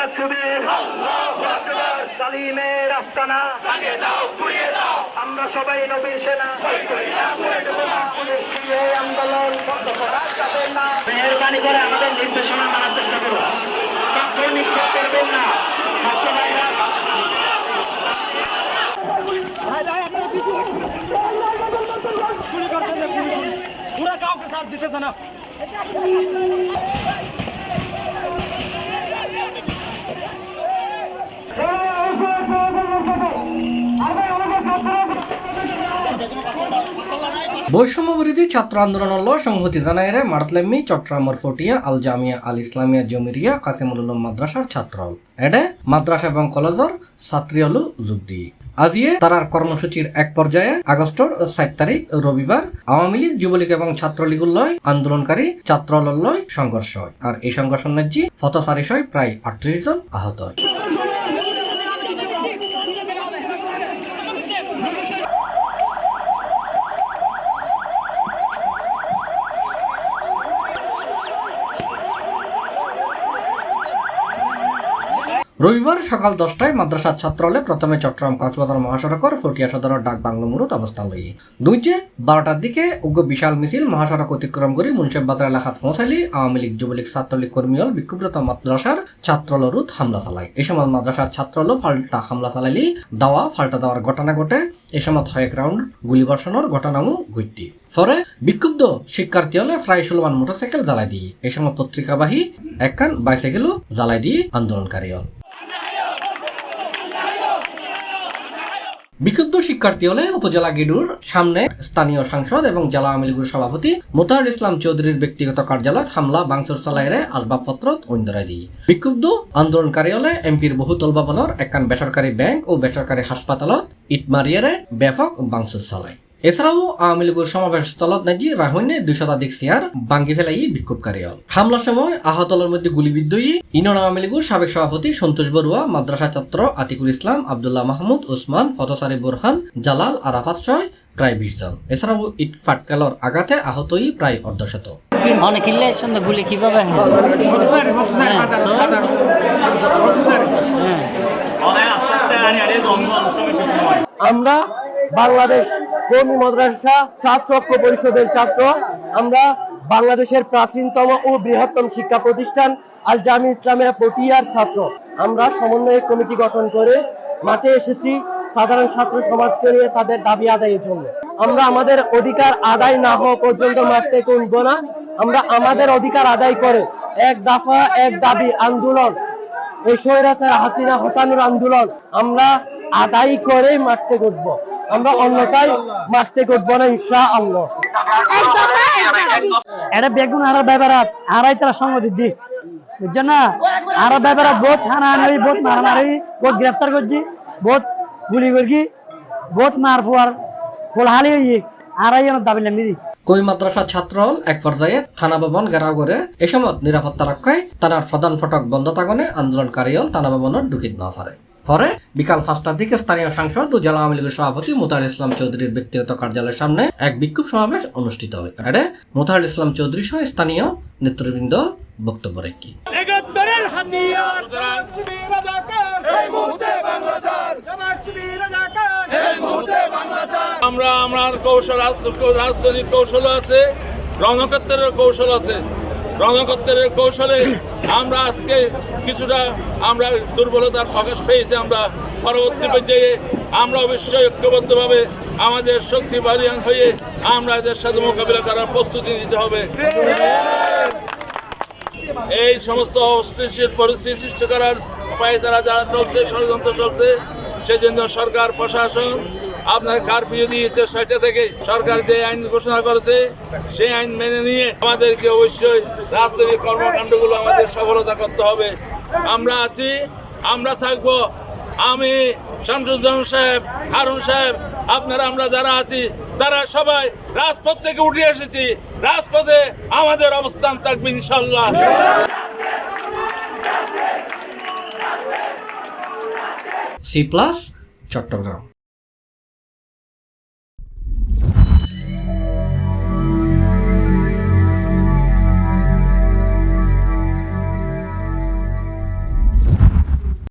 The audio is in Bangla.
তাকবীর, আল্লাহু আকবার, সালিমের আস্তানা, আমরা সবাই নবীর সেনা, পুলিশ দিয়ে আন্দোলন বন্ধ করা যাবে না। মেহেরবানি করে আমাদের নির্দেশনা মানার চেষ্টা করুন, ছাত্র নিক্ষেপ করবেন না। ছাত্র ভাইরা পুরা কাউকে সাথ দিতেছে না। বৈষম্যবিরোধী ছাত্র আন্দোলন সংহতি জানায় মারতলেম্মি চট্টগ্রামের ফটিয়া আল জামিয়া আল ইসলামিয়া জমিরিয়া কাসিমুল উলুম মাদ্রাসার ছাত্র এডে মাদ্রাসা এবং কলেজের ছাত্রীহলু যোগ দিয়ে আজিয়ে তারার কর্মসূচির এক পর্যায়ে আগস্টের 7 তারিখ রবিবার আওয়ামী লীগ যুবলীগ এবং ছাত্রলীগুর লয় আন্দোলনকারী ছাত্রদল লয় সংঘর্ষ হয়। আর এই সংঘর্ষ নাজি ফতসারিস হয় প্রায় 38 জন আহত হয়। রবিবার সকাল 10টায় মাদ্রাসার ছাত্র হলে প্রথমে চট্টগ্রাম কক্সবাজার মহাসড়কের ফটিয়া সদরের ডাক বাংলো মোড়ত অবস্থান লই দুইজে 12টার দিকে উগ্র বিশাল মিছিল মহাসড়ক অতিক্রম করে মুন্সিফ বাজার এলাকাত পৌঁছালি আওয়ামী লীগ যুবলীগ ছাত্রলীগ কর্মীল বিক্ষুব্ধ মাদ্রাসার ছাত্রলরুত হামলা চালায়। এই সময় মাদ্রাসার ছাত্রল পাল্টা হামলা চালাইলি দাওয়া ফাল্টা দেওয়ার ঘটনা ঘটে। এ সময় 6 রাউন্ড গুলিবর্ষণের ঘটনাও ঘটে। পরে বিক্ষুব্ধ শিক্ষার্থী হলে প্রায় 16 মোটরসাইকেল জ্বালাই দিয়ে এই সময় পত্রিকাবাহী একখান বাইসাইকেলও জ্বালাই দিয়ে আন্দোলনকারী হল। বিক্ষুব্ধ শিক্ষার্থী হলে উপজেলা গেডুর সামনে স্থানীয় সাংসদ এবং জেলা আওয়ামী লীগের সভাপতি মোতাহার ইসলাম চৌধুরীর ব্যক্তিগত কার্যালয়ত হামলা ভাঙচুর চালাইরে আসবাবপত্র অন্দরাই দিয়ে বিক্ষুব্ধ আন্দোলনকারী হলে এমপির বহুতল ভবনের একখান বেসরকারি ব্যাংক ও বেসরকারি হাসপাতালত ইট মারিয়ারে ব্যাপক ভাঙচুর চালায়। এছাড়াও আওয়ামী লীগের সমাবেশ স্থলত নাজি রাহুইনে 2 শতাধিক চেয়ার ভাঙ্গি ফেলাই বিক্ষোভকারী হল। হামলার সময় আহতলের মধ্যে গুলিবিদ্ধ ইউনিয়ন আওয়ামী লীগের সাবেক সভাপতি সন্তোষ বড়ুয়া, মাদ্রাসা ছাত্র আতিকুল ইসলাম, আব্দুল্লাহ মাহমুদ, ওসমান, ফতসারি বুরহান, জালাল, আরাফাত সহ প্রায় 20 জন। এছাড়াও ইট ফাটকালর আঘাতে আহত প্রায় অর্ধশত। অনেক গুলি কিভাবে আমরা বাংলাদেশ কওমি মাদ্রাসা ছাত্র ঐক্য পরিষদের ছাত্র, আমরা বাংলাদেশের প্রাচীনতম ও বৃহত্তম শিক্ষা প্রতিষ্ঠান আল জামিয়া ইসলামিয়া পটিয়ার ছাত্র। আমরা সমন্বয় কমিটি গঠন করে মাঠে এসেছি সাধারণ ছাত্র সমাজকে নিয়ে তাদের দাবি আদায়ের জন্য। আমরা আমাদের অধিকার আদায় না হওয়া পর্যন্ত মাঠ থেকে উঠবো না। আমরা আমাদের অধিকার আদায় করে এক দফা এক দাবি আন্দোলন, এই স্বৈরাচার হাসিনা হটানোর আন্দোলন আমরা আদায় করে মাঠে উঠবো। আমরা অন্যথায় মাঠে উঠবো না ইনশাআল্লাহ। এটা বেগুন আর ব্যাপারাত আড়াই তারা সংগতি দি বুঝছেন না। আর ব্যাপারাত বহুত হানাহানি, বহুত মারামারি, বহুত গ্রেফতার করছি, বহুত গুলি করছি, বহুত মার ফুয়ার ফলহালি হয়ে আড়াই দাবি নামি। কই মাদ্রাসার ছাত্র হল এক পর্যায়ে থানা ভবন ঘেরাও করে এ সময় নিরাপত্তা রক্ষায় থানার প্রধান ফটক বন্ধ থাকনে আন্দোলনকারী হল থানা ভবনের ঢুকিত না পারে। পরে বিকাল 5টার দিকে স্থানীয় সাংসদ ও জেলা আওয়ামী লীগের সভাপতি মোতাহার ইসলাম চৌধুরীর ব্যক্তিগত কার্যালয়ের সামনে এক বিক্ষোভ সমাবেশ অনুষ্ঠিত হয়। এতে মোতাহার ইসলাম চৌধুরী সহ স্থানীয় নেতৃবৃন্দ বক্তব্য রাখি। আমরা রাজনৈতিক কৌশল আছে, রণকর্তারের কৌশল আছে। রণকর্তারের কৌশলে আমরা আজকে কিছুটা আমরা দুর্বলতার প্রকাশ পেয়েছি। আমরা পরবর্তী পর্যায়ে আমরা অবশ্যই ঐক্যবদ্ধভাবে আমাদের শক্তি বালিয়ান হয়ে আমরা এদের সাথে মোকাবিলা করার প্রস্তুতি নিতে হবে। এই সমস্ত অস্থিতিশীল পরিস্থিতি সৃষ্টি করার উপায় যারা চলছে, ষড়যন্ত্র চলছে, সেজন্য সরকার প্রশাসন আপনার কারফিউ দিয়েছে 6টা থেকে। সরকার যে আইন ঘোষণা করেছে সেই আইন মেনে নিয়ে আমাদেরকে অবশ্যই রাজনৈতিক কর্মকাণ্ডগুলো আমাদের সফলতা করতে হবে। আমরা আছি, আমরা থাকবো। আমি শামসুজ্জামান সাহেব, হারুন সাহেব, আপনারা আমরা যারা আছি তারা সবাই রাজপথ থেকে উঠে এসেছি। রাজপথে আমাদের অবস্থান থাকবে ইনশাআল্লাহ। C+ চট্টগ্রাম।